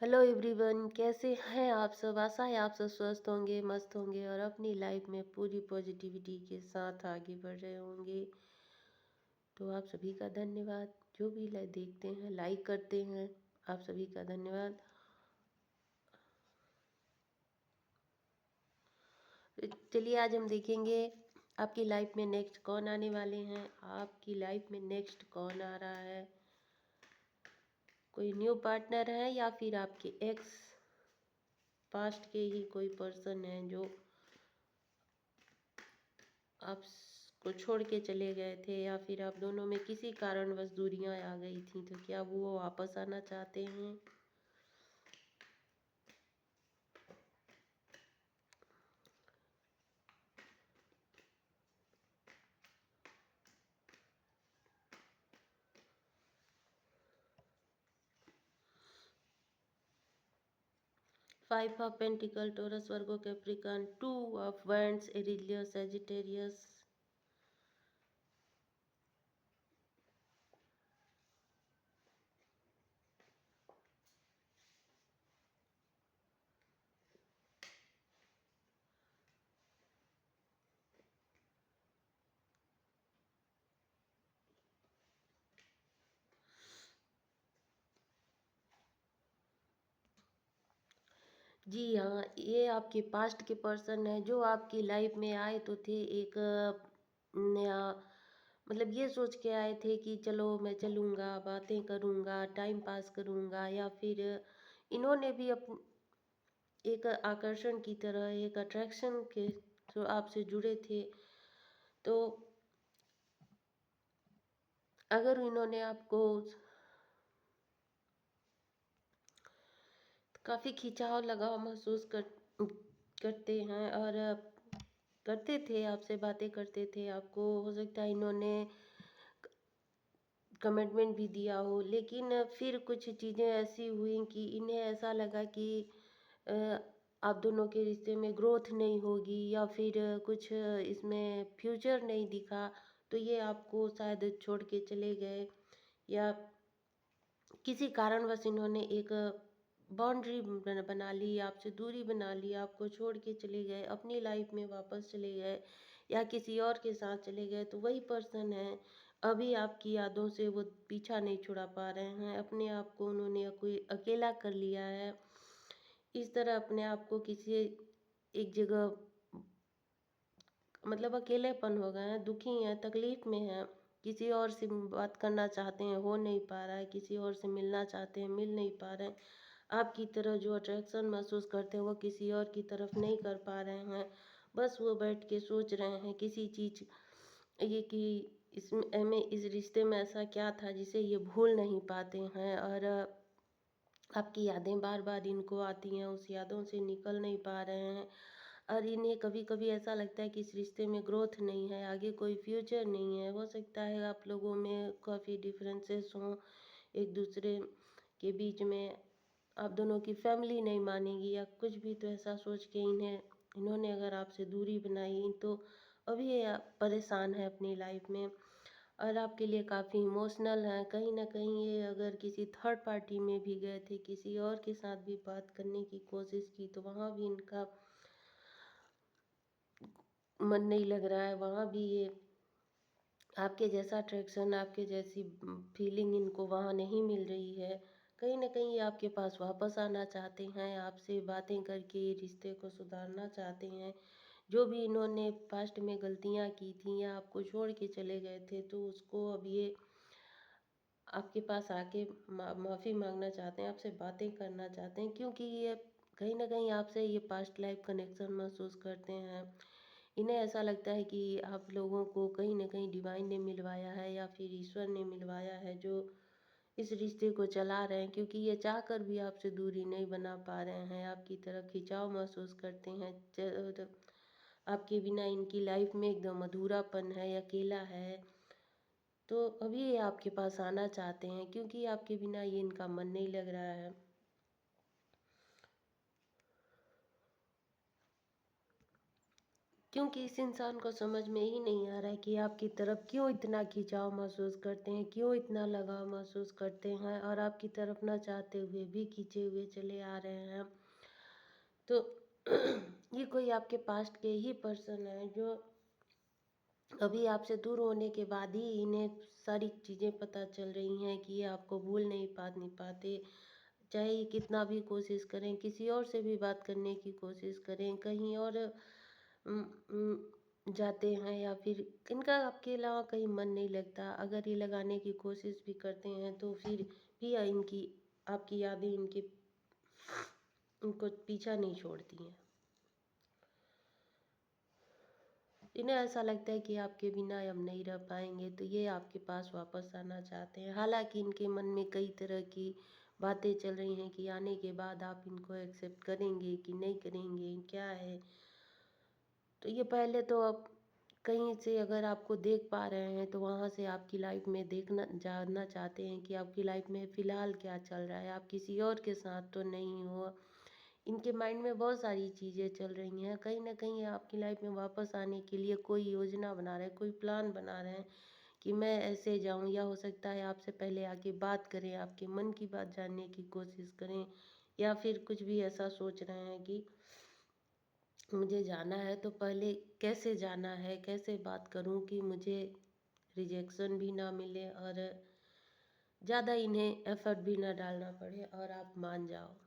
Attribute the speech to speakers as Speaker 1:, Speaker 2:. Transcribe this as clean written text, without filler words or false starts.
Speaker 1: Hello everyone, कैसे हैं आप सब। आशा है आप सब स्वस्थ होंगे, मस्त होंगे और अपनी लाइफ में पूरी पॉजिटिविटी के साथ आगे बढ़ रहे होंगे। तो आप सभी का धन्यवाद। जो भी देखते हैं, लाइक करते हैं, आप सभी का धन्यवाद। चलिए आज हम देखेंगे आपकी लाइफ में नेक्स्ट कौन आने वाले हैं। आपकी लाइफ में नेक्स्ट कौन आ रहा है। कोई न्यू पार्टनर है या फिर आपके एक्स पास्ट के ही कोई पर्सन है जो आपको छोड़ के चले गए थे, या फिर आप दोनों में किसी कारणवश दूरियां आ गई थी, तो क्या वो वापस आना चाहते हैं। 5 of pentacle, Taurus, Virgo, Capricorn, 2 of wands, एरिलियस, सेजिटेरियस। जी हाँ, ये आपके पास्ट के पर्सन है जो आपकी लाइफ में आए तो थे एक नया, मतलब ये सोच के आए थे कि चलो मैं चलूँगा, बातें करूँगा, टाइम पास करूँगा, या फिर इन्होंने भी एक आकर्षण की तरह, एक अट्रैक्शन के जो आपसे जुड़े थे। तो अगर इन्होंने आपको काफ़ी खिंचाव लगाव महसूस करते हैं और करते थे, आपसे बातें करते थे। आपको हो सकता है इन्होंने कमिटमेंट भी दिया हो, लेकिन फिर कुछ चीज़ें ऐसी हुई कि इन्हें ऐसा लगा कि अ, आप दोनों के रिश्ते में ग्रोथ नहीं होगी, या फिर कुछ इसमें फ्यूचर नहीं दिखा, तो ये आपको शायद छोड़ के चले गए, या किसी कारणवश इन्होंने एक बाउंड्री बना ली, आपसे दूरी बना ली, आपको छोड़ के चले गए, अपनी लाइफ में वापस चले गए या किसी और के साथ चले गए। तो वही पर्सन है, अभी आपकी यादों से वो पीछा नहीं छुड़ा पा रहे हैं। अपने आप को उन्होंने कोई अकेला कर लिया है। इस तरह अपने आप को किसी एक जगह, मतलब अकेलेपन हो गए हैं, दुखी हैं, तकलीफ में हैं, किसी और से बात करना चाहते हैं, हो नहीं पा रहा है, किसी और से मिलना चाहते हैं, मिल नहीं पा रहे हैं। आपकी तरह जो अट्रैक्शन महसूस करते हैं वो किसी और की तरफ नहीं कर पा रहे हैं। बस वो बैठ के सोच रहे हैं किसी चीज़ ये कि इसमें में इस रिश्ते में ऐसा क्या था जिसे ये भूल नहीं पाते हैं, और आपकी यादें बार बार इनको आती हैं, उस यादों से निकल नहीं पा रहे हैं। और इन्हें कभी कभी ऐसा लगता है कि इस रिश्ते में ग्रोथ नहीं है, आगे कोई फ्यूचर नहीं है। हो सकता है आप लोगों में काफ़ी डिफरेंसेस हों एक दूसरे के बीच में, आप दोनों की फैमिली नहीं मानेगी या कुछ भी, तो ऐसा सोच के इन्होंने अगर आपसे दूरी बनाई, तो अभी ये परेशान है अपनी लाइफ में और आपके लिए काफ़ी इमोशनल हैं। कहीं ना कहीं ये अगर किसी थर्ड पार्टी में भी गए थे, किसी और के साथ भी बात करने की कोशिश की, तो वहाँ भी इनका मन नहीं लग रहा है। वहाँ भी ये आपके जैसा अट्रैक्शन, आपके जैसी फीलिंग इनको वहाँ नहीं मिल रही है। कहीं न कहीं ये आपके पास वापस आना चाहते हैं, आपसे बातें करके ये रिश्ते को सुधारना चाहते हैं। जो भी इन्होंने पास्ट में गलतियाँ की थी या आपको छोड़ के चले गए थे, तो उसको अब ये आपके पास आके माफ़ी माँगना चाहते हैं, आपसे बातें करना चाहते हैं, क्योंकि ये कहीं न कहीं आपसे ये पास्ट लाइफ कनेक्शन महसूस करते हैं। इन्हें ऐसा लगता है कि आप लोगों को कहीं न कहीं डिवाइन ने मिलवाया है या फिर ईश्वर ने मिलवाया है, जो इस रिश्ते को चला रहे हैं, क्योंकि ये चाहकर भी आपसे दूरी नहीं बना पा रहे हैं, आपकी तरफ खिंचाव महसूस करते हैं। आपके बिना इनकी लाइफ में एकदम अधूरापन है, अकेला है। तो अभी ये आपके पास आना चाहते हैं, क्योंकि आपके बिना ये इनका मन नहीं लग रहा है। क्योंकि इस इंसान को समझ में ही नहीं आ रहा है कि आपकी तरफ क्यों इतना खिंचाव महसूस करते हैं, क्यों इतना लगाव महसूस करते हैं और आपकी तरफ ना चाहते हुए भी खींचे हुए चले आ रहे हैं। तो ये कोई आपके पास्ट के ही पर्सन है जो अभी आपसे दूर होने के बाद ही इन्हें सारी चीज़ें पता चल रही हैं कि ये आपको भूल नहीं पाते। चाहे ये कितना भी कोशिश करें, किसी और से भी बात करने की कोशिश करें, कहीं और जाते हैं या फिर इनका आपके अलावा कहीं मन नहीं लगता। अगर ये लगाने की कोशिश भी करते हैं तो फिर भी इनकी आपकी यादें इनको पीछा नहीं छोड़ती हैं। इन्हें ऐसा लगता है कि आपके बिना अब नहीं रह पाएँगे, तो ये आपके पास वापस आना चाहते हैं। हालाँकि इनके मन में कई तरह की बातें चल रही हैं कि आने के बाद आप इनको एक्सेप्ट करेंगे कि नहीं करेंगे, क्या है? तो ये पहले तो अब कहीं से अगर आपको देख पा रहे हैं, तो वहाँ से आपकी लाइफ़ में देखना जानना चाहते हैं कि आपकी लाइफ़ में फ़िलहाल क्या चल रहा है, आप किसी और के साथ तो नहीं हो। इनके माइंड में बहुत सारी चीज़ें चल रही हैं, कहीं न कहीं आपकी लाइफ़ में वापस आने के लिए कोई योजना बना रहे हैं, कोई प्लान बना रहे हैं कि मैं ऐसे जाऊँ, या हो सकता है आपसे पहले आके बात करें, आपके मन की बात जानने की कोशिश करें, या फिर कुछ भी ऐसा सोच रहे हैं कि मुझे जाना है तो पहले कैसे जाना है, कैसे बात करूँ कि मुझे रिजेक्शन भी ना मिले और ज़्यादा इन्हें एफ़र्ट भी ना डालना पड़े और आप मान जाओ।